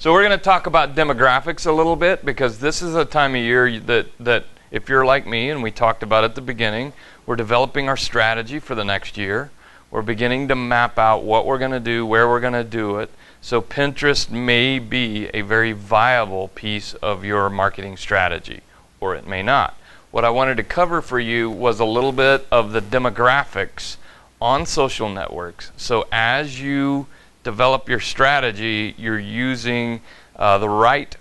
So we're going to talk about demographics a little bit, because this is a time of year that if you're like me, and we talked about at the beginning, we're developing our strategy for the next year. We're beginning to map out what we're going to do, where we're going to do it. So Pinterest may be a very viable piece of your marketing strategy, or it may not. What I wanted to cover for you was a little bit of the demographics on social networks. So as you develop your strategy, you're using the right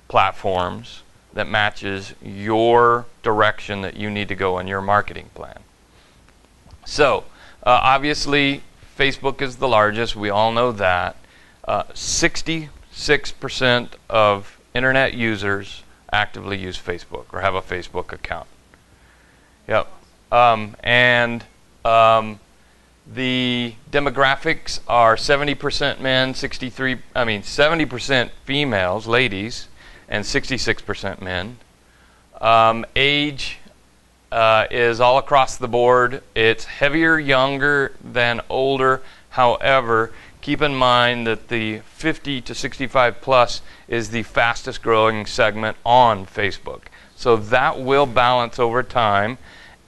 platforms that matches your direction that you need to go in your marketing plan. So obviously Facebook is the largest, we all know that. 66% of internet users actively use Facebook or have a Facebook account. Yep. The demographics are 70% men, 70% females, ladies, and 66% men. Age is all across the board. It's heavier younger than older. However, keep in mind that the 50 to 65 plus is the fastest growing segment on Facebook. So that will balance over time,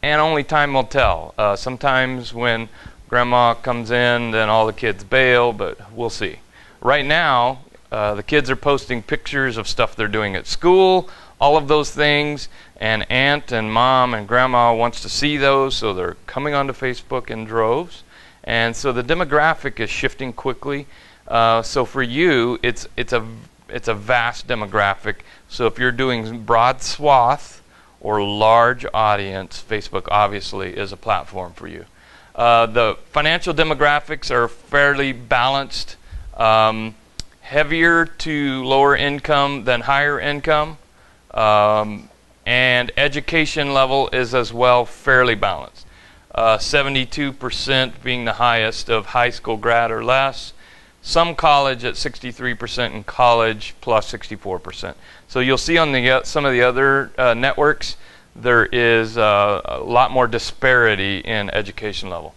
and only time will tell. Sometimes when Grandma comes in, then all the kids bail, but we'll see. Right now, the kids are posting pictures of stuff they're doing at school, all of those things, and Aunt and Mom and Grandma wants to see those, so they're coming onto Facebook in droves. And so the demographic is shifting quickly. So for you, it's a vast demographic. So if you're doing broad swath or large audience, Facebook obviously is a platform for you. The financial demographics are fairly balanced, heavier to lower income than higher income, and education level is as well fairly balanced. 72% being the highest of high school grad or less, some college at 63%, and college plus 64%. So you'll see on the some of the other networks, there is a lot more disparity in education level.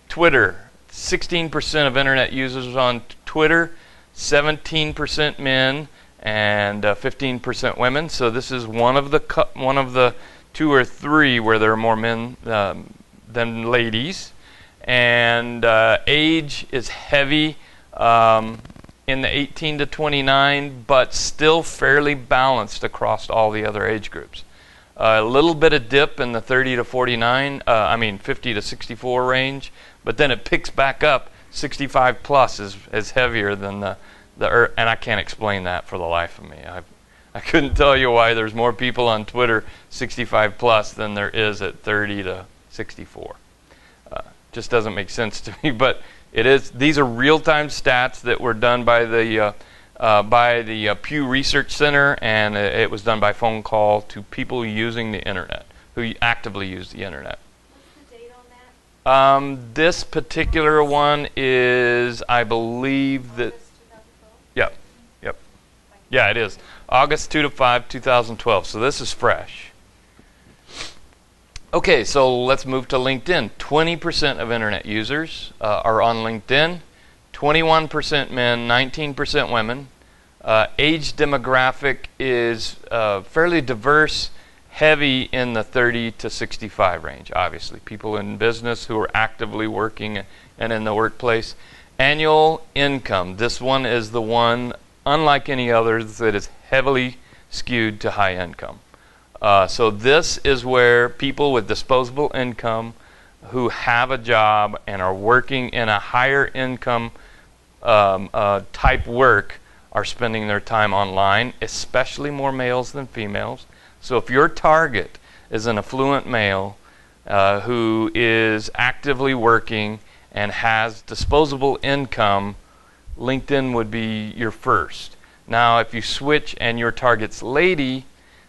Twitter, 16% of internet users on Twitter, 17% men and 15% women. So this is one of the two or three where there are more men than ladies. And age is heavy in the 18 to 29, but still fairly balanced across all the other age groups. A little bit of dip in the 30 to 49, 50 to 64 range, but then it picks back up. 65 plus is heavier than the and I can't explain that for the life of me. I couldn't tell you why there's more people on Twitter 65 plus than there is at 30 to 64. Just doesn't make sense to me, but it is. These are real-time stats that were done by the Pew Research Center, and it was done by phone call to people using the internet, who actively use the internet. What's the date on that? This particular one is, I believe that. Yep. Yeah, it is August 2 to 5, 2012. So this is fresh. Okay, so let's move to LinkedIn. 20% of internet users are on LinkedIn. 21% men, 19% women. Age demographic is fairly diverse, heavy in the 30 to 65 range, obviously. People in business who are actively working and in the workplace. Annual income. This one is the one, unlike any others, that is heavily skewed to high income. So this is where people with disposable income who have a job and are working in a higher income type work are spending their time online, especially more males than females. So if your target is an affluent male who is actively working and has disposable income, LinkedIn would be your first. Now, if you switch and your target's lady,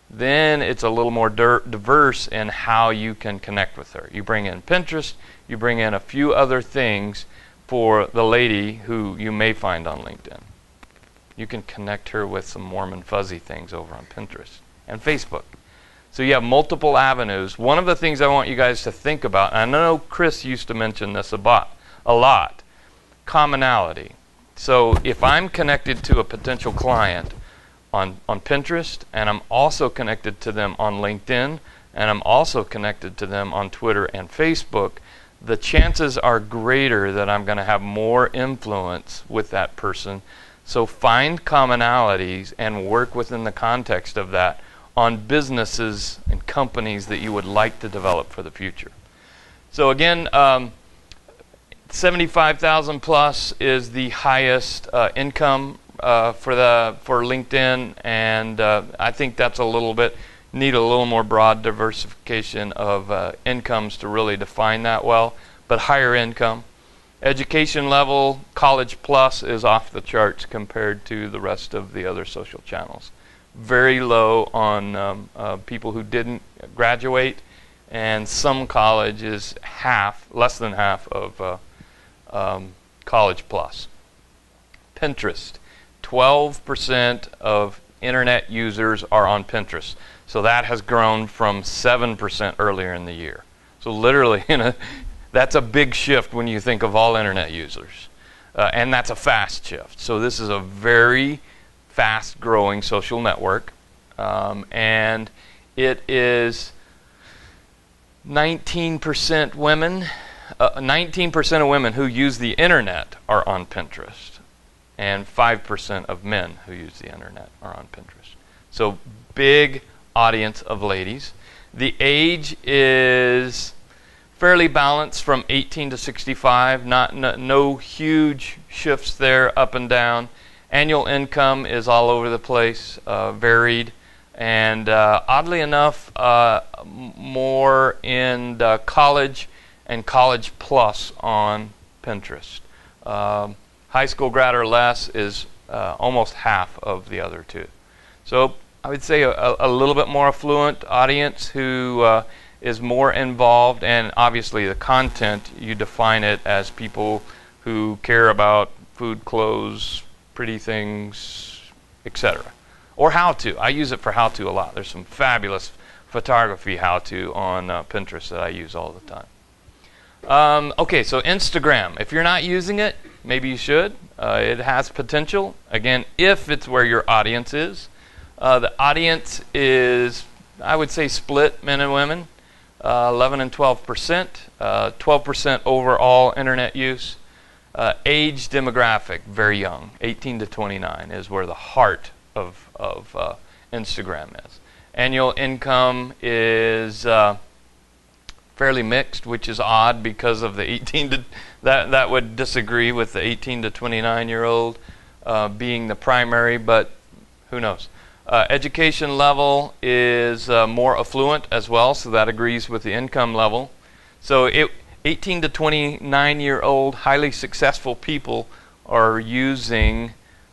then it's a little more diverse in how you can connect with her. You bring in Pinterest, you bring in a few other things for the lady who you may find on LinkedIn. You can connect her with some warm and fuzzy things over on Pinterest and Facebook. So you have multiple avenues. One of the things I want you guys to think about, and I know Chris used to mention this a lot, commonality. So if I'm connected to a potential client on Pinterest, and I'm also connected to them on LinkedIn, and I'm also connected to them on Twitter and Facebook, the chances are greater that I'm going to have more influence with that person. So find commonalities and work within the context of that on businesses and companies that you would like to develop for the future. So again, 75,000 plus is the highest income for LinkedIn, and I think that's need a little more broad diversification of incomes to really define that well, but higher income. Education level, college plus is off the charts compared to the rest of the other social channels. Very low on people who didn't graduate, and some college is less than half of college plus. Pinterest, 12% of internet users are on Pinterest. So that has grown from 7% earlier in the year. So literally, that's a big shift when you think of all internet users. And that's a fast shift. So this is a very fast-growing social network. And it is 19% women. 19% of women who use the internet are on Pinterest. And 5% of men who use the internet are on Pinterest. So big audience of ladies. The age is fairly balanced from 18 to 65. No huge shifts there up and down. Annual income is all over the place, varied, and oddly enough, more in the college and college plus on Pinterest. High school grad or less is almost half of the other two. So I would say a little bit more affluent audience who is more involved, and obviously the content, you define it as people who care about food, clothes, pretty things, etc. Or how-to. I use it for how-to a lot. There's some fabulous photography how-to on Pinterest that I use all the time. Okay, so Instagram. If you're not using it, maybe you should. It has potential. Again, if it's where your audience is. The audience is, I would say, split men and women, 11 and 12%, 12% overall internet use. Age demographic, very young, 18 to 29 is where the heart of Instagram is. Annual income is fairly mixed, which is odd because of the 18 to that would disagree with the 18 to 29-year-old being the primary, but who knows? Education level is more affluent as well, so that agrees with the income level. So 18 to 29-year-old highly successful people are using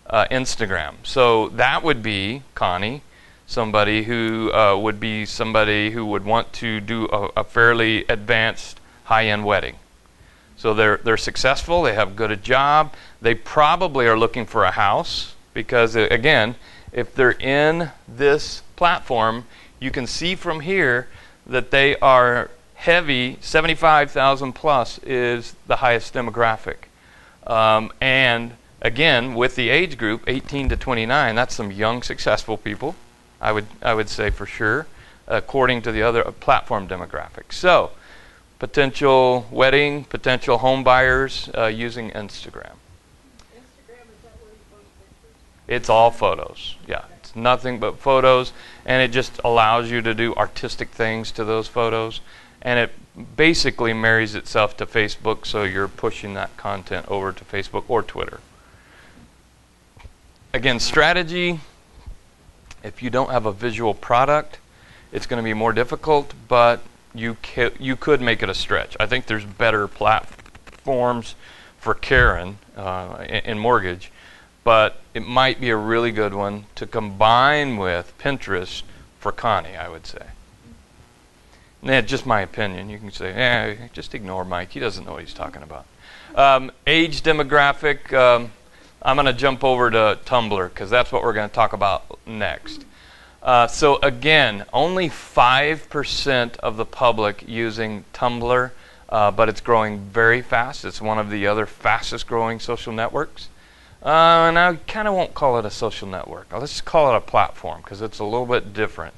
Instagram. So that would be, Connie, somebody who would want to do a fairly advanced high-end wedding. So they're successful, they have a job, they probably are looking for a house because, again, if they're in this platform, you can see from here that they are heavy. 75,000 plus is the highest demographic. And again, with the age group, 18 to 29, that's some young, successful people, I would say for sure, according to the other platform demographics. So, potential wedding, potential home buyers using Instagram. It's all photos. Yeah, it's nothing but photos, and it just allows you to do artistic things to those photos, and it basically marries itself to Facebook, so you're pushing that content over to Facebook or Twitter. Again, strategy, if you don't have a visual product, it's going to be more difficult, but you could make it a stretch. I think there's better platforms for Karen in mortgage, but it might be a really good one to combine with Pinterest for Connie, I would say. Yeah, just my opinion. You can say, just ignore Mike. He doesn't know what he's talking about. Age demographic, I'm going to jump over to Tumblr because that's what we're going to talk about next. So again, only 5% of the public using Tumblr, but it's growing very fast. It's one of the other fastest growing social networks. And I kind of won't call it a social network. Let's just call it a platform because it's a little bit different.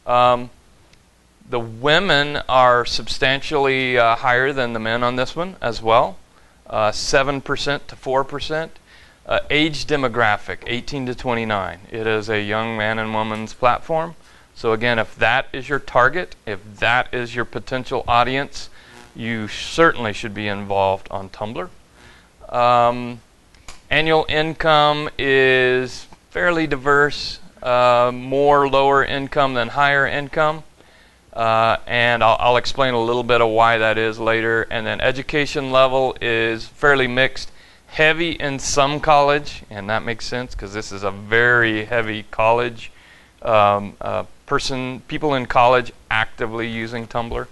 The women are substantially higher than the men on this one as well, 7% to 4%. Age demographic, 18 to 29. It is a young man and woman's platform. So again, if that is your target, if that is your potential audience, you certainly should be involved on Tumblr. Annual income is fairly diverse, more lower income than higher income. And I'll explain a little bit of why that is later. And then education level is fairly mixed, heavy in some college, and that makes sense because this is a very heavy college people in college actively using Tumblr,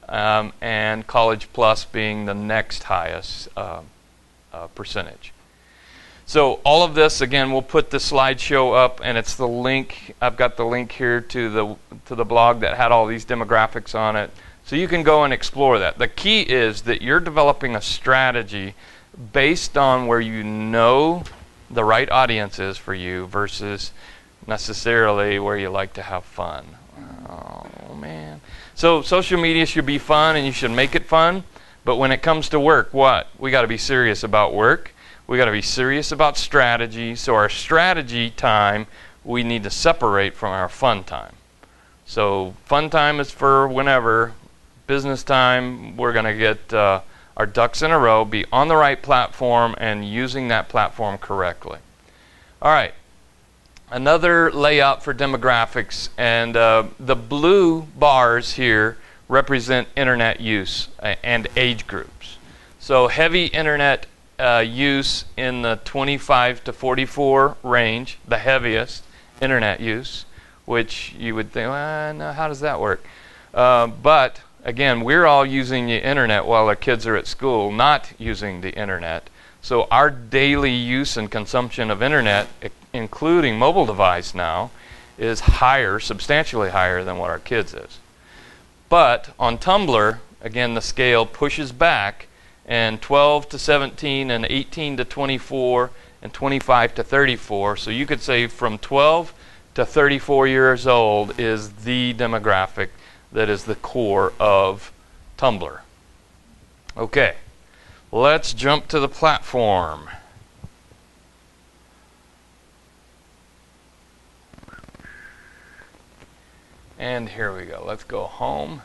and College Plus being the next highest percentage. So all of this, again, we'll put the slideshow up, and it's the link. I've got the link here to the blog that had all these demographics on it. So you can go and explore that. The key is that you're developing a strategy based on where you know the right audience is for you versus necessarily where you like to have fun. Oh, man. So social media should be fun, and you should make it fun. But when it comes to work, what? We got to be serious about work. We got to be serious about strategy. So our strategy time, we need to separate from our fun time. So fun time is for whenever. Business time, we're going to get our ducks in a row, be on the right platform, and using that platform correctly. All right. Another layout for demographics, and the blue bars here represent internet use and age groups. So heavy internet use in the 25 to 44 range, the heaviest internet use, which you would think, well, no, how does that work? But again, we're all using the internet while our kids are at school, not using the internet. So our daily use and consumption of internet, including mobile device now, is higher, substantially higher than what our kids is. But on Tumblr, again, the scale pushes back, and 12 to 17 and 18 to 24 and 25 to 34. So you could say from 12 to 34 years old is the demographic that is the core of Tumblr. Okay, let's jump to the platform. And here we go. Let's go home.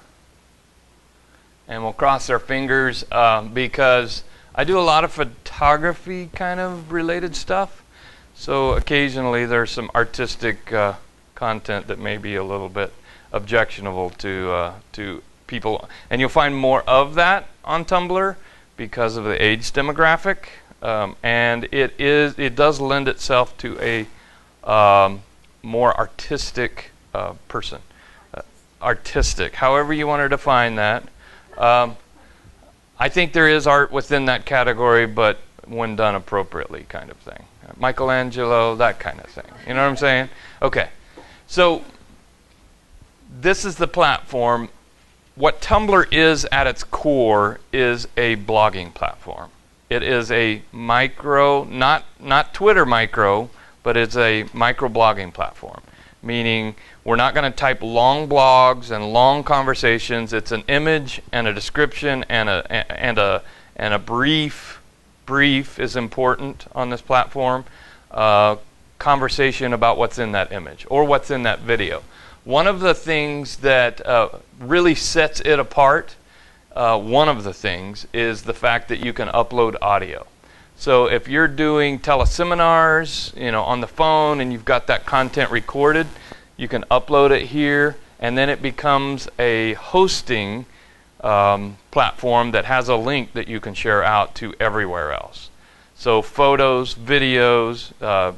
And we'll cross our fingers because I do a lot of photography kind of related stuff. So occasionally there's some artistic content that may be a little bit objectionable to people. And you'll find more of that on Tumblr because of the age demographic. And it does lend itself to a more artistic person. Artistic, however you want to define that. I think there is art within that category, but when done appropriately kind of thing. Michelangelo, that kind of thing. You know what I'm saying? Okay. So this is the platform. What Tumblr is at its core is a blogging platform. It is a micro, not Twitter micro, but it's a micro blogging platform. Meaning we're not going to type long blogs and long conversations. It's an image and a description and a brief. Brief is important on this platform. Conversation about what's in that image or what's in that video. One of the things that really sets it apart, one of the things is the fact that you can upload audio. So if you're doing teleseminars, on the phone, and you've got that content recorded, you can upload it here, and then it becomes a hosting platform that has a link that you can share out to everywhere else. So photos, videos,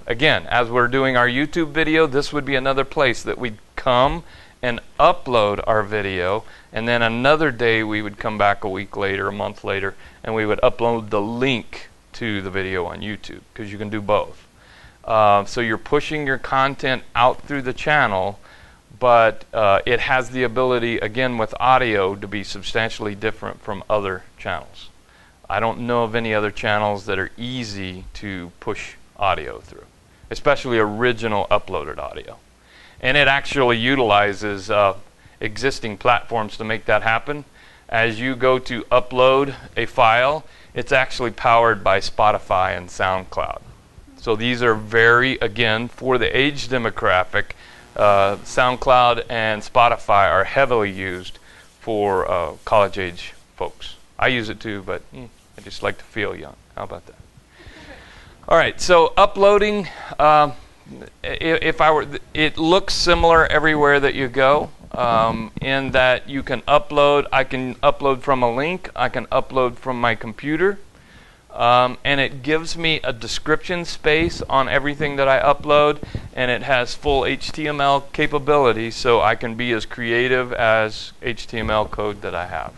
again, as we're doing our YouTube video, this would be another place that we'd come and upload our video, and then another day we would come back a week later, a month later, and we would upload the link to the video on YouTube, because you can do both. So you're pushing your content out through the channel, but it has the ability, again with audio, to be substantially different from other channels. I don't know of any other channels that are easy to push audio through, especially original uploaded audio. And it actually utilizes existing platforms to make that happen. As you go to upload a file, it's actually powered by Spotify and SoundCloud. So these are very, again, for the age demographic, SoundCloud and Spotify are heavily used for college age folks. I use it too, but I just like to feel young. How about that? All right, so uploading, it looks similar everywhere that you go, in that you can upload. I can upload from a link. I can upload from my computer. And it gives me a description space on everything that I upload, and it has full HTML capability, so I can be as creative as HTML code that I have.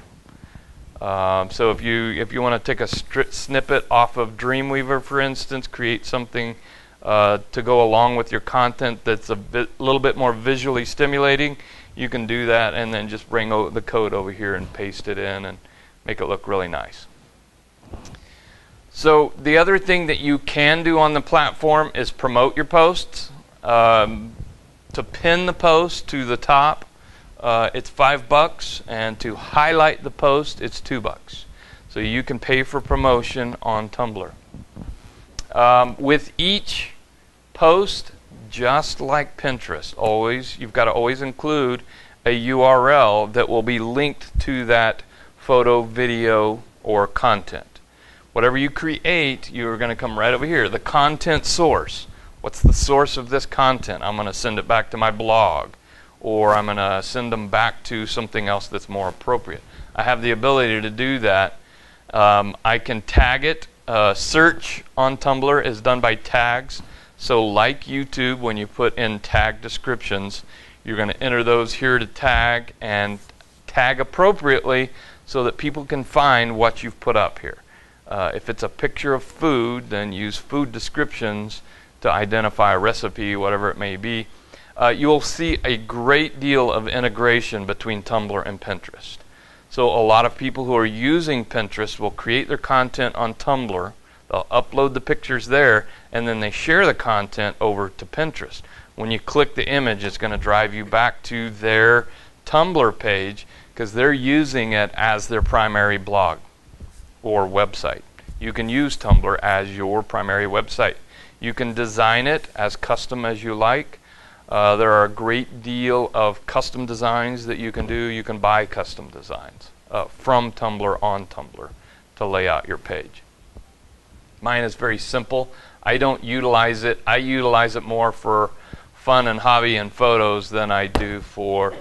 So if you want to take a snippet off of Dreamweaver, for instance, create something to go along with your content that's a little bit more visually stimulating, you can do that, and then just bring the code over here and paste it in and make it look really nice. So the other thing that you can do on the platform is promote your posts. To pin the post to the top, it's $5, and to highlight the post, it's $2. So you can pay for promotion on Tumblr. With each post, just like Pinterest, you've got to always include a URL that will be linked to that photo, video, or content. Whatever you create, you're going to come right over here. The content source. What's the source of this content? I'm going to send it back to my blog, or I'm going to send them back to something else that's more appropriate. I have the ability to do that. I can tag it. Search on Tumblr is done by tags. So like YouTube, when you put in tag descriptions, you're going to enter those here to tag, and tag appropriately so that people can find what you've put up here. If it's a picture of food, then use food descriptions to identify a recipe, whatever it may be. You'll see a great deal of integration between Tumblr and Pinterest. So a lot of people who are using Pinterest will create their content on Tumblr, they'll upload the pictures there, and then they share the content over to Pinterest. When you click the image, it's going to drive you back to their Tumblr page because they're using it as their primary blog or website. You can use Tumblr as your primary website. You can design it as custom as you like. There are a great deal of custom designs that you can do. You can buy custom designs from Tumblr on Tumblr to lay out your page. Mine is very simple. I don't utilize it. I utilize it more for fun and hobby and photos than I do for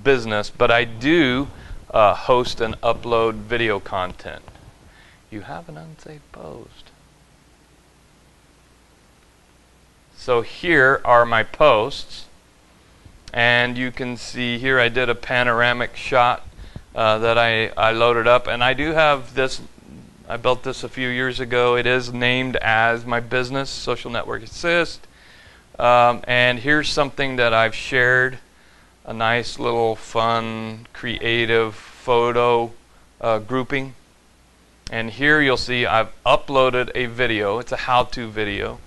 business, but I do host and upload video content. You have an unsaved post. So here are my posts, and you can see here I did a panoramic shot that I loaded up, and I do have this. I built this a few years ago. It is named as my business, Social Network Assist, and here's something that I've shared, a nice little fun creative photo grouping. And here you'll see I've uploaded a video. It's a how-to video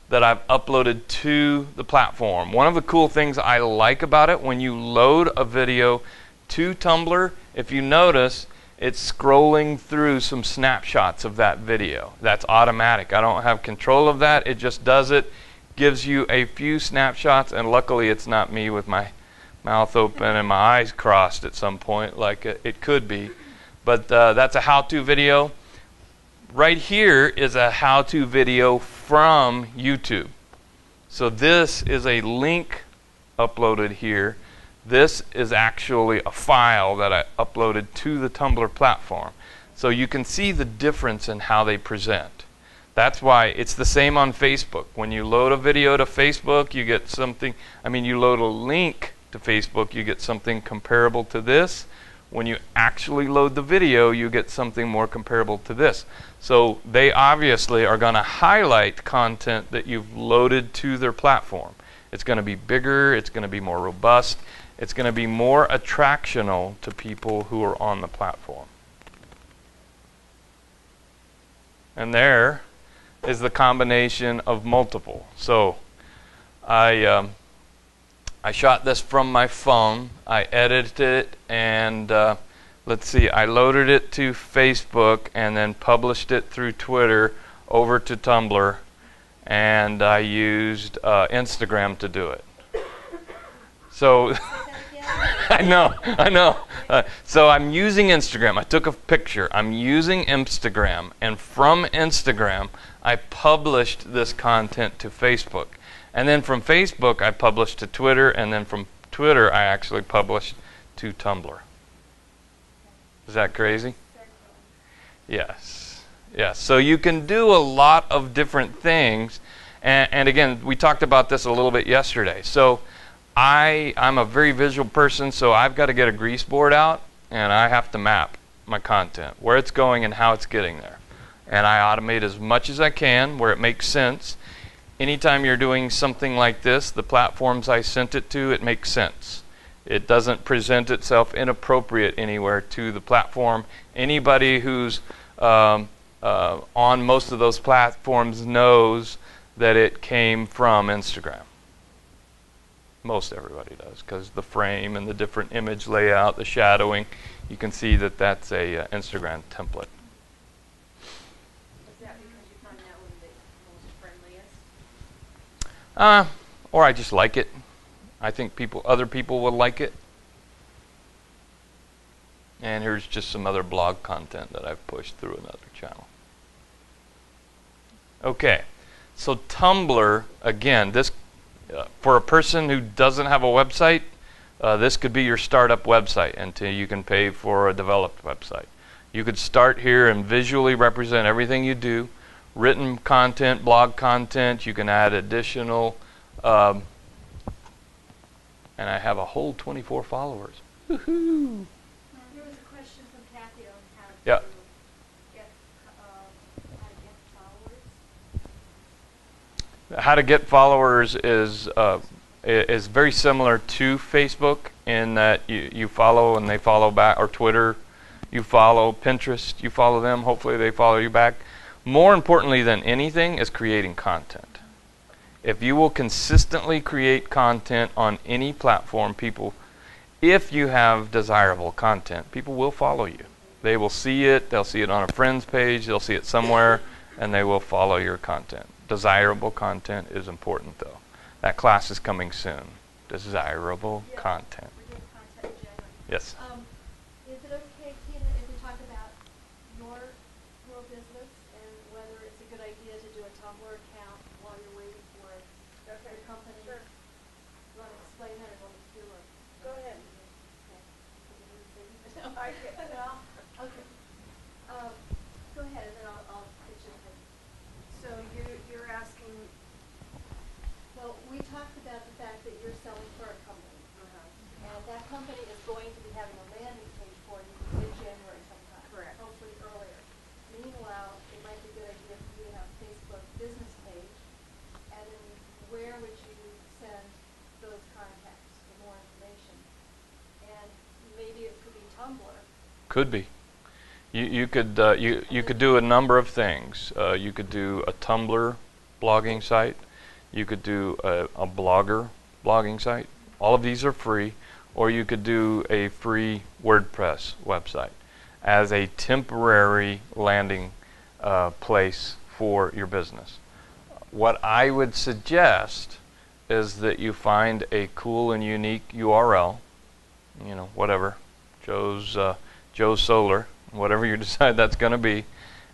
that I've uploaded to the platform. One of the cool things I like about it, when you load a video to Tumblr, if you notice, it's scrolling through some snapshots of that video. That's automatic. I don't have control of that. It just does it, gives you a few snapshots, and luckily it's not me with my mouth open and my eyes crossed at some point like it could be. But that's a how-to video. Right here is a how-to video from YouTube. So this is a link uploaded here. This is actually a file that I uploaded to the Tumblr platform. So you can see the difference in how they present. That's why it's the same on Facebook. When you load a video to Facebook, you get something, you load a link to Facebook, you get something comparable to this. When you actually load the video, you get something more comparable to this. So they obviously are going to highlight content that you've loaded to their platform. It's going to be bigger, it's going to be more robust, it's going to be more attractional to people who are on the platform. And there is the combination of multiple. So I shot this from my phone. I edited it, and let's see, I loaded it to Facebook and then published it through Twitter over to Tumblr, and I used Instagram to do it. So I know. So I'm using Instagram. I took a picture. I'm using Instagram, and from Instagram, I published this content to Facebook. And then from Facebook, I published to Twitter, and then from Twitter, I actually published to Tumblr. Is that crazy? Yes. Yes. So you can do a lot of different things. And again, we talked about this a little bit yesterday. So I'm a very visual person, so I've got to get a grease board out, and I have to map my content, where it's going and how it's getting there. And I automate as much as I can where it makes sense. Anytime you're doing something like this, the platforms I sent it to, it makes sense. It doesn't present itself inappropriate anywhere to the platform. Anybody who's on most of those platforms knows that it came from Instagram. Most everybody does, because the frame and the different image layout, the shadowing, you can see that that's a Instagram template. Is that because you find that one the most friendliest? Or I just like it. I think other people will like it. And here's just some other blog content that I've pushed through another channel. Okay, so Tumblr, again, this for a person who doesn't have a website, this could be your startup website until you can pay for a developed website. You could start here and visually represent everything you do. Written content, blog content, you can add additional, and I have a whole 24 followers. Woohoo! There was a question from Kathy on how to Yeah. get followers. How to get followers is very similar to Facebook in that you follow and they follow back, or Twitter, you follow, Pinterest, you follow them, hopefully they follow you back. More importantly than anything is creating content. If you will consistently create content on any platform, if you have desirable content, people will follow you. They will see it, they'll see it on a friend's page, they'll see it somewhere, and they will follow your content. Desirable content is important, though. That class is coming soon. Desirable content. We're doing content in general. Yes. Is it okay, Tina, if we talk about your business and whether it's a good idea to do a Tumblr account while you're waiting for your company? Sure. You want to explain that, or want me to do it? Go ahead. Okay. No, I get it. Well, okay. Go ahead, and then I'll pitch in. So you're asking. Well, we talked about the fact that you're selling for a company, and that company is going to be having a landing page for you in January sometime. Correct. Hopefully earlier. Meanwhile, it might be a good idea for you to have a Facebook business page, and then where would you send those contacts for more information? And maybe it could be Tumblr. Could be. You could do a number of things. You could do a Tumblr blogging site. You could do a Blogger blogging site. All of these are free. Or you could do a free WordPress website as a temporary landing place for your business. What I would suggest is that you find a cool and unique URL, whatever, Joe's Solar, whatever you decide that's going to be,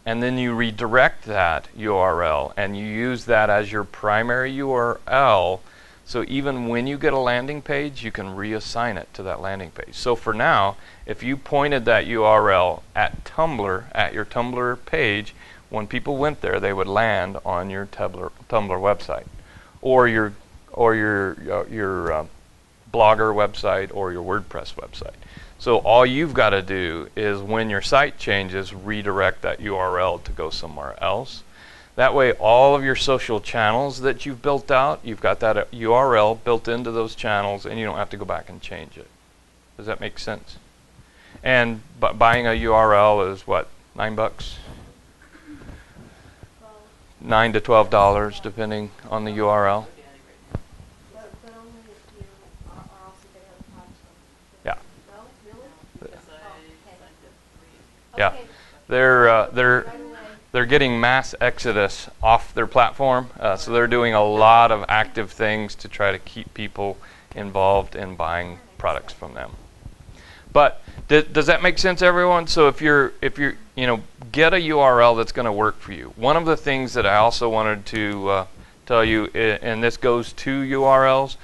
and then you redirect that URL and you use that as your primary URL, so even when you get a landing page, you can reassign it to that landing page. So for now, if you pointed that URL at Tumblr, at your Tumblr page, when people went there, they would land on your Tumblr website, or your Blogger website, or your WordPress website. So all you've got to do is, when your site changes, redirect that URL to go somewhere else. That way, all of your social channels that you've built out, you've got that URL built into those channels, and you don't have to go back and change it. Does that make sense? And buying a URL is what, $9? $9 to $12 depending on the URL. But only if you are also going to have a podcast. Yeah. No, really? Yeah. Okay. They're getting mass exodus off their platform, so they're doing a lot of active things to try to keep people involved in buying products from them. But does that make sense, everyone? So if you're get a URL that's going to work for you. One of the things that I also wanted to tell you, and this goes to URLs,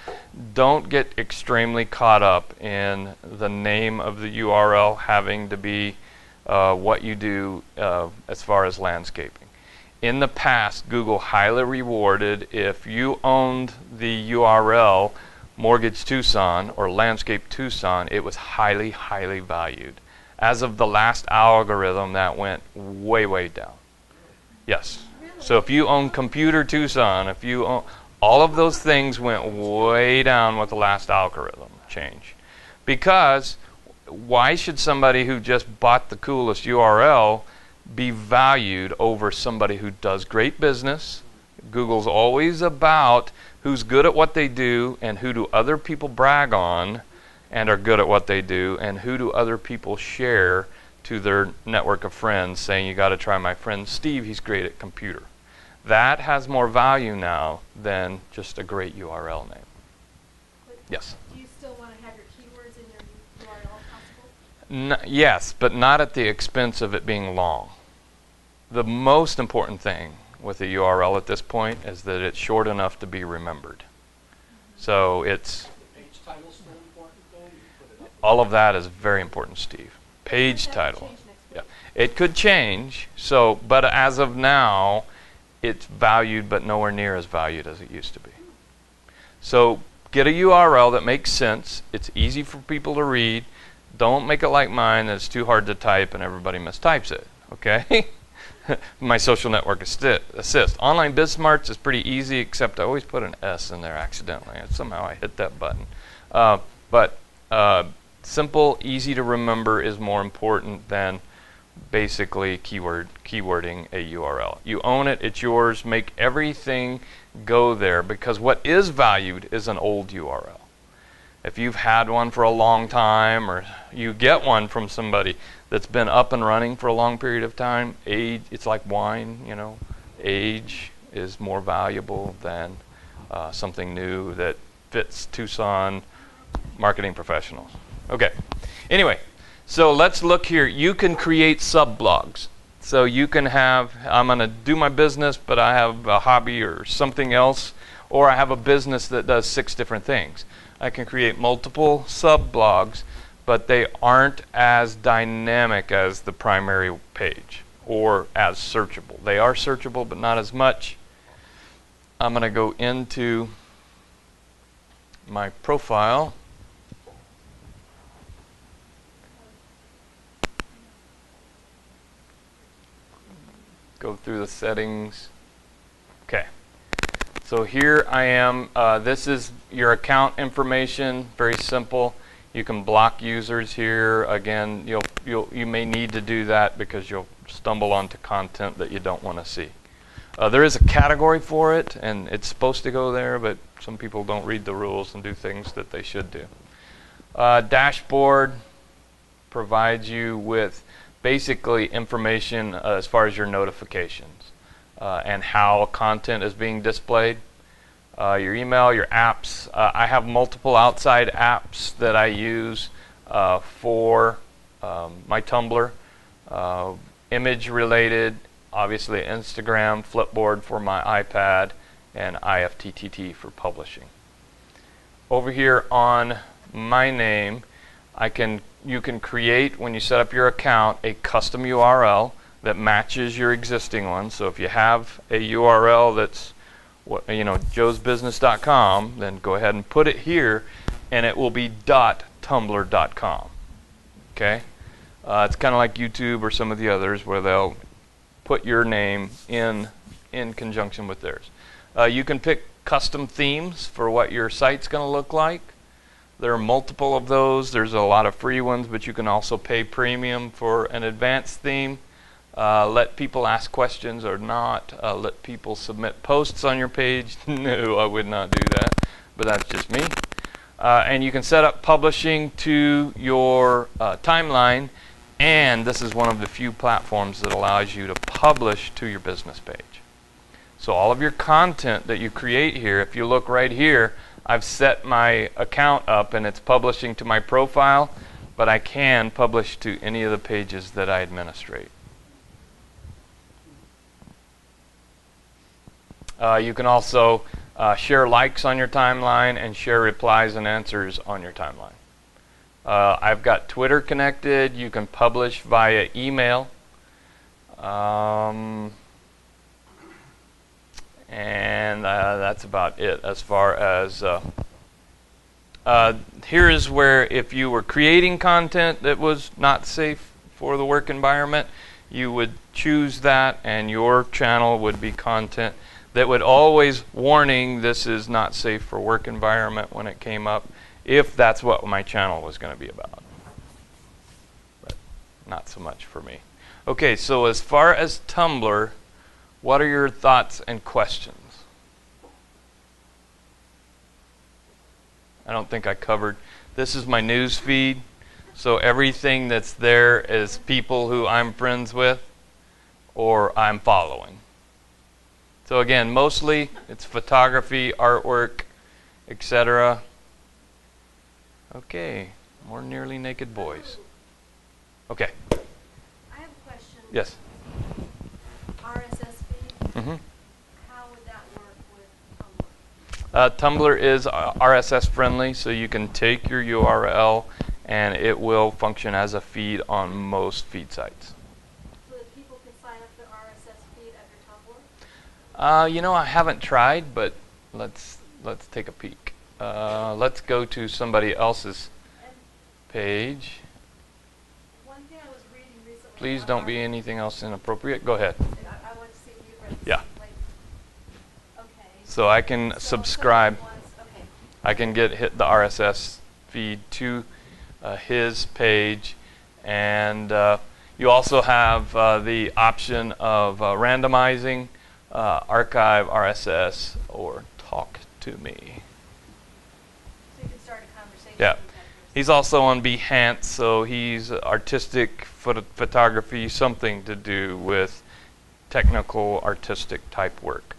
don't get extremely caught up in the name of the URL having to be what you do as far as landscaping. In the past, Google highly rewarded if you owned the URL Mortgage Tucson or Landscape Tucson, it was highly, highly valued. As of the last algorithm, that went way, way down. Yes. So if you own Computer Tucson, if you own, all of those things went way down with the last algorithm change. Because why should somebody who just bought the coolest URL be valued over somebody who does great business? Google's always about who's good at what they do and who do other people brag on and are good at what they do, and who do other people share to their network of friends saying, you got to try my friend Steve, he's great at computer. That has more value now than just a great URL name. But Yes? do you still want to have your keywords in your URL possible? Yes, but not at the expense of it being long. The most important thing with a URL at this point is that it's short enough to be remembered. So it's... Page title's still important, though? You put it up. All of that is very important, Steve. Page title. Yeah. It could change, so, but as of now, it's valued, but nowhere near as valued as it used to be. So get a URL that makes sense. It's easy for people to read. Don't make it like mine that's too hard to type and everybody mistypes it, okay? My social network assist. Online Biz Smarts is pretty easy, except I always put an S in there accidentally, and somehow I hit that button. But simple, easy to remember is more important than basically keywording a URL. You own it, it's yours, make everything go there, because what is valued is an old URL. If you've had one for a long time, or you get one from somebody that's been up and running for a long period of time, age, it's like wine, you know, age is more valuable than something new that fits Tucson marketing professionals. Okay, anyway, so let's look here. You can create sub-blogs. So you can have, I'm going to do my business, but I have a hobby or something else, or I have a business that does 6 different things. I can create multiple sub-blogs, but they aren't as dynamic as the primary page or as searchable. They are searchable, but not as much. I'm going to go into my profile. Go through the settings. Okay. So here I am. This is your account information. Very simple. You can block users here. Again, you may need to do that because you'll stumble onto content that you don't want to see. There is a category for it, and it's supposed to go there, but some people don't read the rules and do things that they should do. Dashboard provides you with basically information as far as your notifications and how content is being displayed. Your email, your apps. I have multiple outside apps that I use for my Tumblr. Image related, obviously Instagram, Flipboard for my iPad, and IFTTT for publishing. Over here on my name, you can create, when you set up your account, a custom URL that matches your existing one. So if you have a URL that's joesbusiness.com, then go ahead and put it here, and it will be .tumblr.com. Okay? It's kind of like YouTube or some of the others where they'll put your name in conjunction with theirs. You can pick custom themes for what your site's going to look like. There are multiple of those. There's a lot of free ones, but you can also pay premium for an advanced theme. Let people ask questions or not. Let people submit posts on your page. No, I would not do that, but that's just me. And you can set up publishing to your timeline, and this is one of the few platforms that allows you to publish to your business page. So all of your content that you create here, if you look right here, I've set my account up and it's publishing to my profile, but I can publish to any of the pages that I administrate. You can also share likes on your timeline and share replies and answers on your timeline. I've got Twitter connected. You can publish via email. And that's about it as far as here is where if you were creating content that was not safe for the work environment, you would choose that, and your channel would be content that would always warning this is not safe for work environment when it came up, if that's what my channel was going to be about. But not so much for me. Okay, so as far as Tumblr, what are your thoughts and questions? I don't think I covered. This is my news feed. So everything that's there is people who I'm friends with or I'm following. So again, mostly it's photography, artwork, etc. Okay, more nearly naked boys. Okay. I have a question. Yes. RSS feed. Mm-hmm. How would that work with Tumblr? Tumblr is RSS friendly, so you can take your URL and it will function as a feed on most feed sites. So that people can sign up for RSS feed under Tumblr? You know, I haven't tried, but let's take a peek. Let's go to somebody else's page. One thing I was reading recently. Please don't be anything else inappropriate. Go ahead. I want to see if you read this. Yeah. Okay. So I can So subscribe. someone wants- okay. I can hit the RSS feed to his page, and you also have the option of randomizing, archive RSS, or talk to me. So you can start a conversation. Yeah. with that person. He's also on Behance, so he's artistic photography, something to do with technical, artistic type work.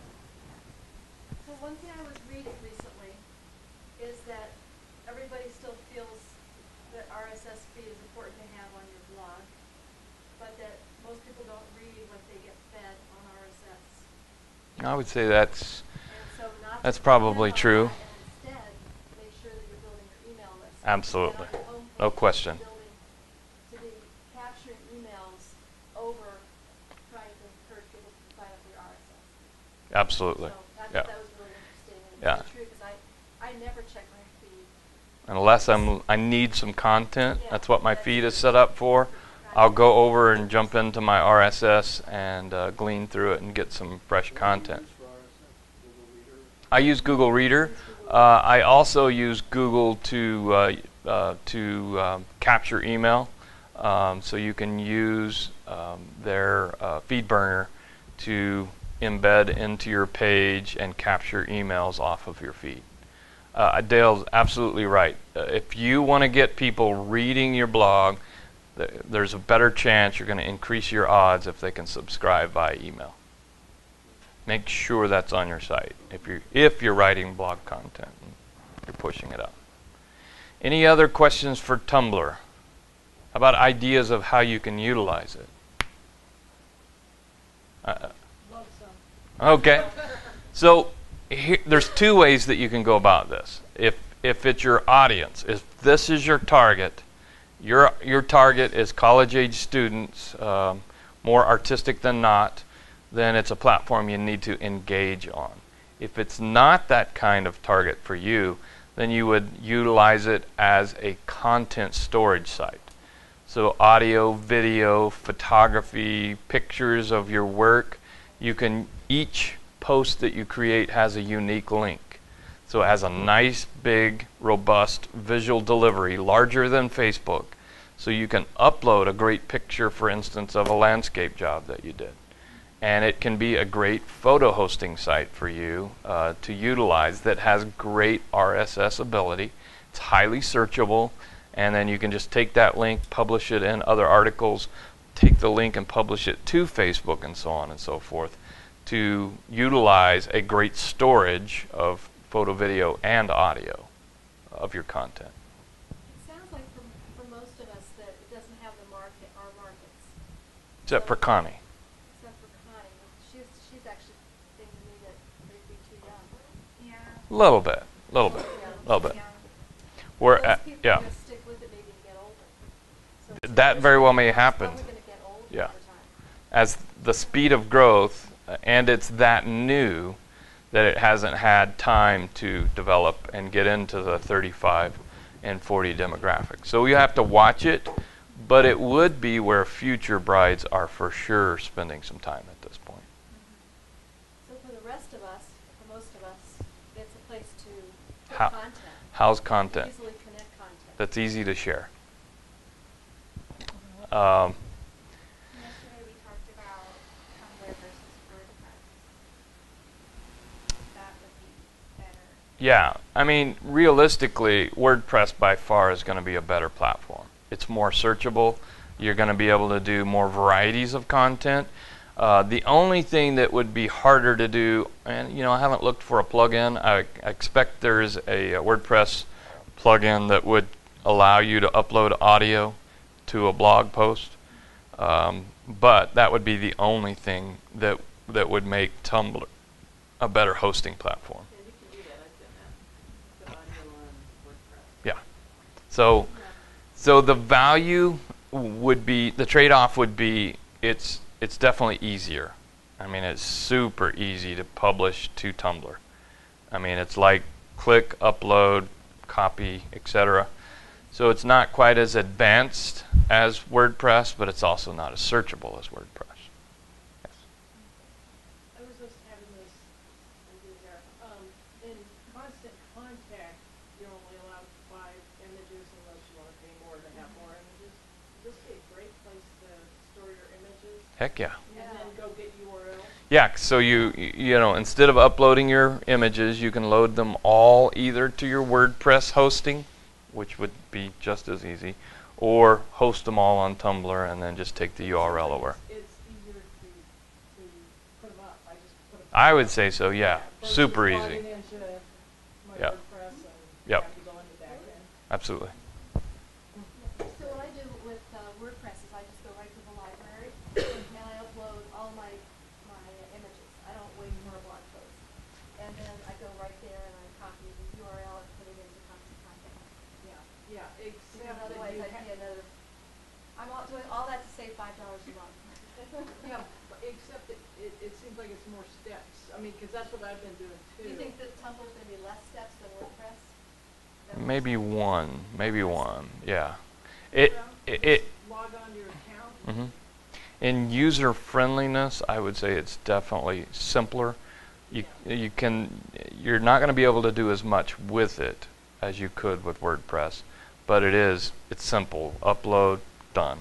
So one thing I was reading recently is that everybody still feels that RSS feed is important to have on your blog, but that most people don't read what they get fed on RSS. I would say that's And so not That's to probably depend on true. that, and instead make sure that you're building your email list. Absolutely. That on your homepage No question. you're building to be capturing emails over trying to encourage people to sign up for your RSS. absolutely. So that, Yeah. that was really interesting. And Yeah. it's true because I never check my feed. Unless I need some content, Yeah, that's what my that's feed is true. set up for. I'll go over and jump into my RSS and glean through it and get some fresh content. I use Google Reader. I also use Google to capture email. So you can use their feed burner to embed into your page and capture emails off of your feed. Dale's absolutely right. If you want to get people reading your blog, there's a better chance you're going to increase your odds if they can subscribe via email. Make sure that's on your site if you're writing blog content and you're pushing it up. Any other questions for Tumblr? How about ideas of how you can utilize it? Love some. Okay. So there's two ways that you can go about this. If it's your audience, if this is your target, your target is college-age students, more artistic than not, then it's a platform you need to engage on. If it's not that kind of target for you, then you would utilize it as a content storage site. So audio, video, photography, pictures of your work, each post that you create has a unique link. So it has a nice, big, robust visual delivery, larger than Facebook, So you can upload a great picture, for instance, of a landscape job that you did. And it can be a great photo hosting site for you to utilize that has great RSS ability. It's highly searchable, and then you can just take that link, publish it in other articles, take the link and publish it to Facebook and so on and so forth to utilize a great storage of photo, video, and audio of your content. It sounds like for most of us that it doesn't have our markets. Except for Connie. Except for Connie. She's actually thinking to me that they'd be too young. Yeah. Little bit. Yeah. We're Those people yeah. are going to stick with it maybe and get older. So it's That very well may happen. probably going to get older Yeah. over time. As the speed of growth, and it's that new that it hasn't had time to develop and get into the 35 and 40 demographic. So you have to watch it, but it would be where future brides are for sure spending some time at this point. So for the rest of us, for most of us, it's a place to put How- content. How's content? Easily connect content. That's easy to share. Yesterday we talked about Tumblr versus WordPress. That would be better. Yeah, I mean, realistically, WordPress by far is going to be a better platform. It's more searchable. You're going to be able to do more varieties of content. The only thing that would be harder to do, and I haven't looked for a plugin. I expect there's a WordPress plugin that would allow you to upload audio to a blog post. But that would be the only thing that would make Tumblr a better hosting platform. Yeah, you can do that. I've done that. Put audio on WordPress. Yeah. So the value would be, the trade-off would be, it's definitely easier. I mean, it's super easy to publish to Tumblr. I mean, it's like click, upload, copy, etc. So it's not quite as advanced as WordPress, but it's also not as searchable as WordPress. Yes. I was just having this idea here. In constant contact, you're only allowed 5 images unless you want to pay more to have more images. Is this a great place to store your images? Heck yeah. And then go get URL? Yeah, so you instead of uploading your images, you can load them all either to your WordPress hosting, which would be just as easy, or host them all on Tumblr and then just take the URL over. It's easier to put them up. I just put them I would say so, yeah. versus Super logging easy. into my Yep. WordPress and Yep. have to go into back end. Absolutely. So what I do with WordPress is I just go right to the library and I upload all my images. I don't wait for a blog post. And then I go right there and I copy the URL and put it into constant contact. Yeah, Because except that otherwise you I'd be another, I'm doing all that to save $5 a month. yeah, but except it seems like it's more steps. I mean, because that's what I've been doing Do too. you think that Tumblr's going to be less steps than WordPress? Maybe one. Yeah. Well, It just log on to your account. mhm. In user friendliness, I would say it's definitely simpler. You're not going to be able to do as much with it as you could with WordPress, but it's simple. Upload, done.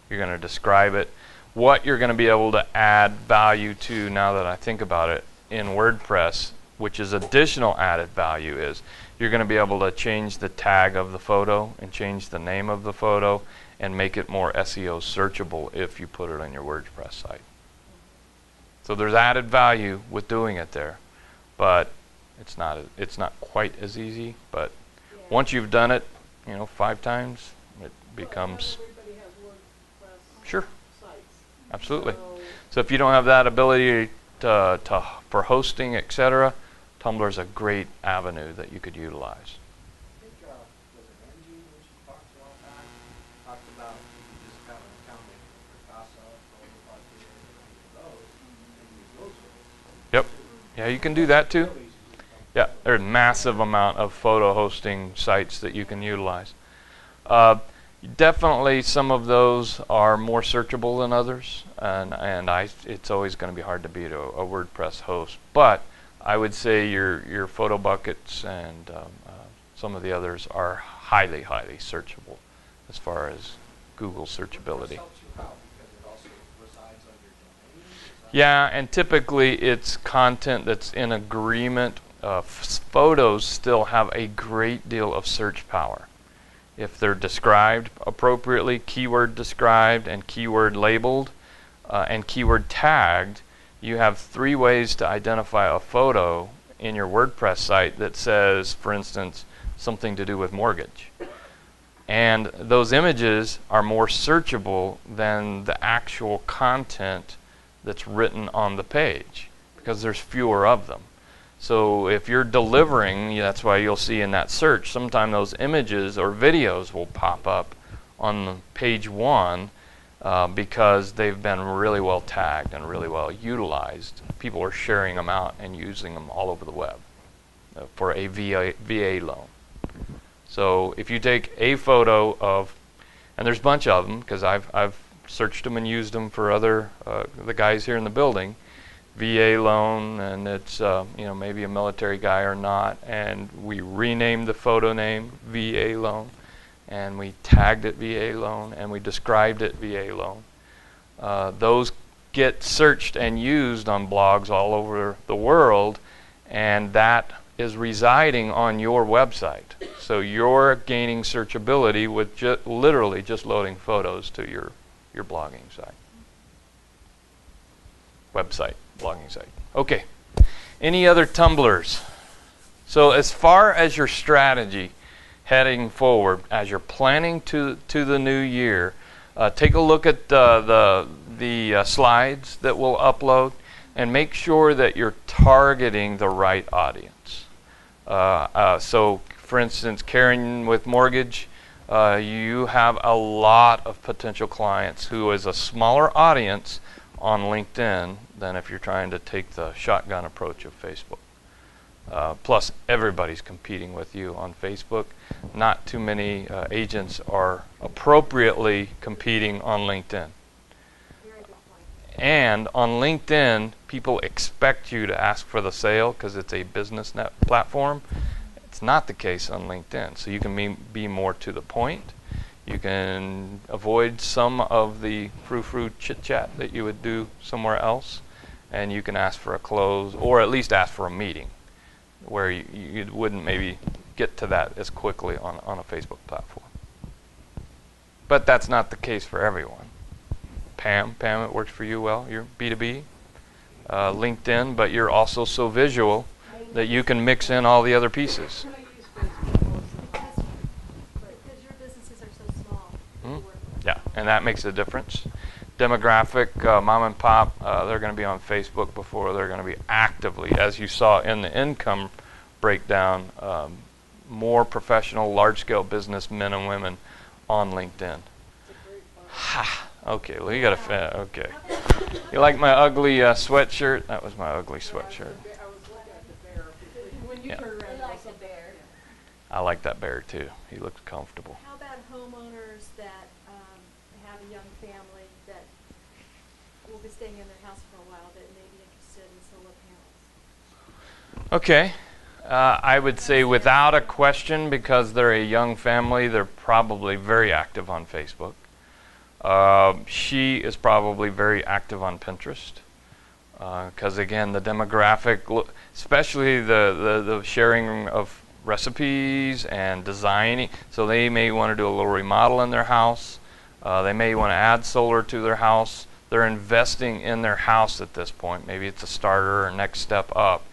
You're going to describe it. What you're going to be able to add value to, now that I think about it, in WordPress, which is additional added value, is you're going to be able to change the tag of the photo and change the name of the photo and make it more SEO searchable if you put it on your WordPress site. So there's added value with doing it there, but it's not quite as easy. But once you've done it, 5 times, it becomes Well, not everybody has WordPress sure, sites. absolutely. So So if you don't have that ability for hosting, etc., Tumblr is a great avenue that you could utilize. I think, was it Angie when she talked a while back, talked about you could just have an account with Picasa, Photobucket, and those, and use those ones. Yep. Yeah, you can do that too. Real easy to use. Yeah, there's a massive amount of photo hosting sites that you can utilize. Definitely some of those are more searchable than others, and it's always going to be hard to beat a WordPress host. But I would say your photo buckets and some of the others are highly, highly searchable as far as Google This searchability. helps you out because it also resides on your domain. Is that- Yeah, and typically it's content that's in agreement. Photos still have a great deal of search power. If they're described appropriately, keyword described and keyword labeled and keyword tagged, you have 3 ways to identify a photo in your WordPress site that says, for instance, something to do with mortgage. And those images are more searchable than the actual content that's written on the page because there's fewer of them. So if you're delivering, that's why you'll see in that search, sometimes those images or videos will pop up on page 1 because they've been really well tagged and really well utilized. People are sharing them out and using them all over the web for a VA loan. So if you take a photo of, and there's a bunch of them because I've searched them and used them for other the guys here in the building, VA loan, and it's maybe a military guy or not, and we renamed the photo name VA loan, and we tagged it VA loan, and we described it VA loan. Those get searched and used on blogs all over the world, and that is residing on your website. So you're gaining searchability with literally just loading photos to your blogging site. Website, blogging site. Okay. Any other Tumblrs? So as far as your strategy heading forward, as you're planning to the new year, take a look at the slides that we'll upload and make sure that you're targeting the right audience. So, for instance, Karen with mortgage, you have a lot of potential clients who is a smaller audience on LinkedIn than if you're trying to take the shotgun approach of Facebook. Plus, everybody's competing with you on Facebook. Not too many agents are appropriately competing on LinkedIn. Very good point. And on LinkedIn, people expect you to ask for the sale because it's a business net platform. It's not the case on LinkedIn. So you can be more to the point. You can avoid some of the frou-frou chit-chat that you would do somewhere else. And you can ask for a close, or at least ask for a meeting, where you wouldn't maybe get to that as quickly on a Facebook platform. But that's not the case for everyone. Pam, it works for you well. You're B2B, LinkedIn, but you're also so visual that you can mix in all the other pieces. I use Facebook most of the time. Because your businesses are so small. to work with. Yeah, and that makes a difference. Demographic, mom and pop, they're going to be on Facebook before they're going to be actively, as you saw in the income breakdown, more professional, large-scale business men and women on LinkedIn. Ha! Okay, well, you got to okay. You like my ugly sweatshirt? That was my ugly sweatshirt. I was looking at the bear. When you Yeah. turn around, I like the bear. I like that bear too. He looks comfortable. How about homeowners that have a young family that will be staying in their house for a while that may be interested in solar panels? Okay. I would say without a question, because they're a young family, they're probably very active on Facebook. She is probably very active on Pinterest. Because again, the demographic, especially the sharing of recipes and designing, so they may want to do a little remodel in their house. They may want to add solar to their house. They're investing in their house at this point. Maybe it's a starter or next step up.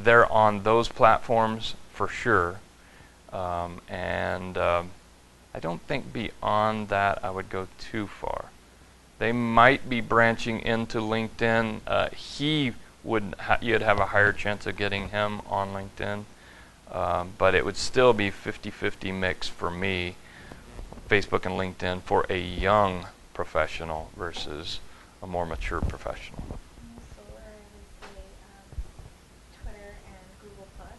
They're on those platforms for sure. I don't think beyond that I would go too far. They might be branching into LinkedIn. You'd have a higher chance of getting him on LinkedIn. But it would still be 50-50 mix for me, Facebook and LinkedIn, for a young professional versus a more mature professional. Solar, I would say Twitter and Google Plus.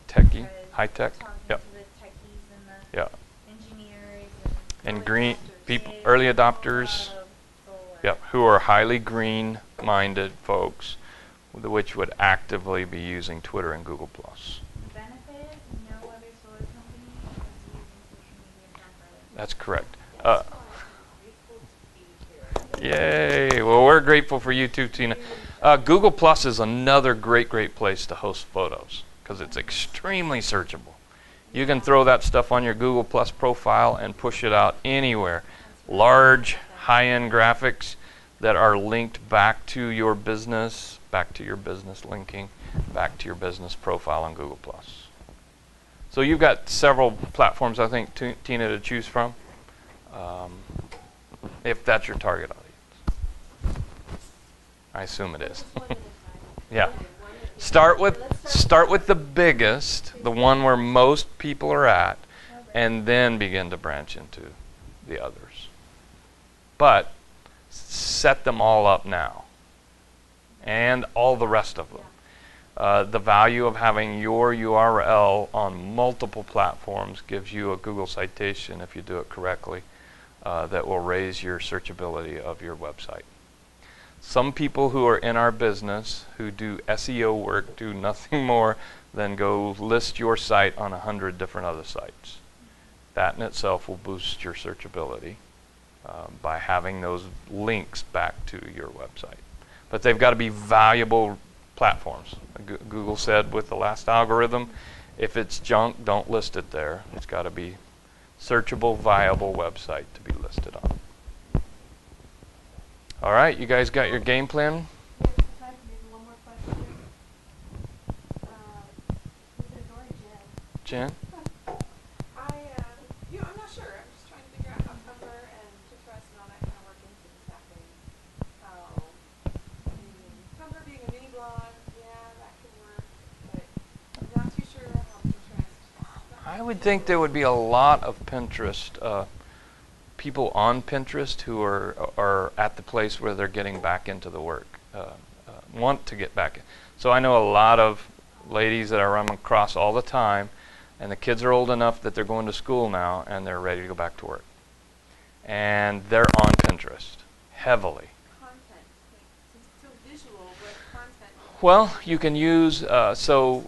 Techie, because high tech, Talking yep, to the techies and the yeah. engineers And early green adopters. people, They early love adopters, solar. yeah, who are highly green-minded folks, which would actively be using Twitter and Google Plus. Benefit, no other solar company is using social media That's correct. Yay! Well, we're grateful for you too, Tina. Google Plus is another great place to host photos because it's extremely searchable. You can throw that stuff on your Google Plus profile and push it out anywhere. Large, high-end graphics that are linked back to your business linking, back to your business profile on Google Plus. So you've got several platforms, I think, Tina, to choose from, if that's your target audience. I assume it is. Yeah. Start with the biggest, the one where most people are at, and then begin to branch into the others. But set them all up now, and all the rest of them. The value of having your URL on multiple platforms gives you a Google citation, if you do it correctly, that will raise your searchability of your website. Some people who are in our business who do SEO work do nothing more than go list your site on 100 different other sites. That in itself will boost your searchability by having those links back to your website. But they've got to be valuable platforms. Google said with the last algorithm, if it's junk, don't list it there. It's got to be searchable, viable website to be listed on. All right, you guys got your game plan? We have time for maybe one more question. Who's ignoring Jen? Jen? I'm not sure. I'm just trying to figure out how Tumblr and Pinterest and all that kind of work into this happening. Tumblr being a mini blog, yeah, that could work, but I'm not too sure how Pinterest. I would think there would be a lot of Pinterest people on Pinterest who are at the place where they're getting back into the work, want to get back in. So I know a lot of ladies that I run across all the time, and the kids are old enough that they're going to school now and they're ready to go back to work. And they're on Pinterest heavily. Content, so visual, but content. Well, you can use, so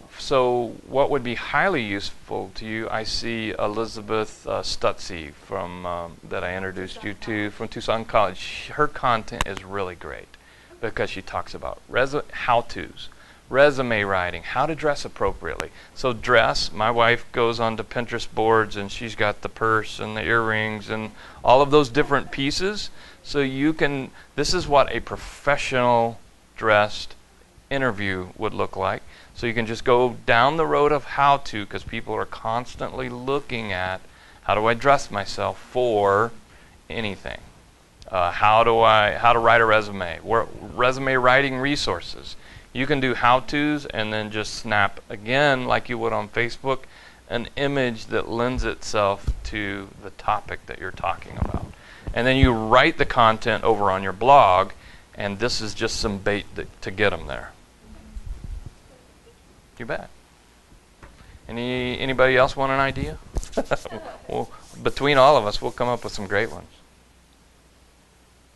what would be highly useful to you, I see Elizabeth Stutzy from, that I introduced you to from Tucson College. Her content is really great because she talks about how-tos, resume writing, how to dress appropriately. So dress, my wife goes onto Pinterest boards and she's got the purse and the earrings and all of those different pieces. So you can, this is what a professional dressed interview would look like. So you can just go down the road of how to, because people are constantly looking at how do I dress myself for anything. How to write a resume, resume writing resources. You can do how-tos and then just snap, again, like you would on Facebook, an image that lends itself to the topic that you're talking about. And then you write the content over on your blog, and this is just some bait to get them there. You bet. Anybody else want an idea? Well, between all of us, we'll come up with some great ones.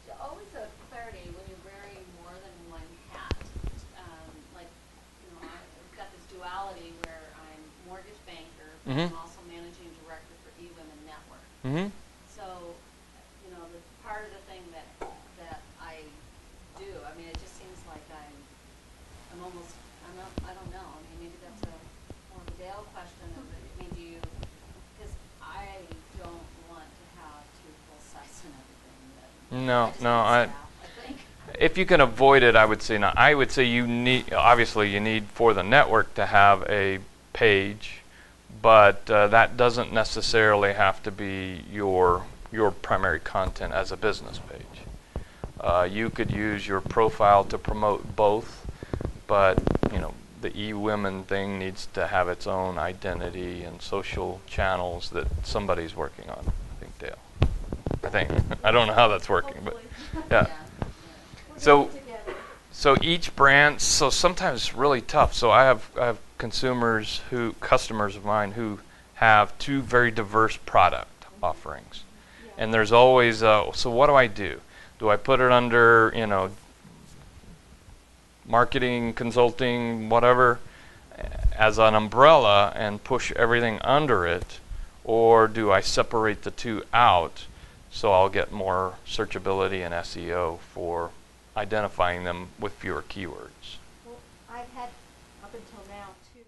So always a clarity when you're wearing more than one hat. Like, I've got this duality where I'm mortgage banker, but I'm also managing director for eWomen Network. Mm-hmm. So, the part of the thing that I do, I mean, it just seems like I'm almost, I don't know. I mean, maybe that's more of a Dale question. Because I don't want to have two full sets and everything. No, if you can avoid it, I would say not. I would say you need for the network to have a page, but that doesn't necessarily have to be your primary content as a business page. You could use your profile to promote both, but the eWomen thing needs to have its own identity and social channels that somebody's working on. I think Dale. I don't know how that's working, but yeah. So each brand. So sometimes it's really tough. So I have customers of mine who have two very diverse product offerings, and there's always so what do? Do I put it under marketing, consulting, whatever, as an umbrella and push everything under it? or do I separate the two out so I'll get more searchability and SEO for identifying them with fewer keywords? Well, I've had, up until now, two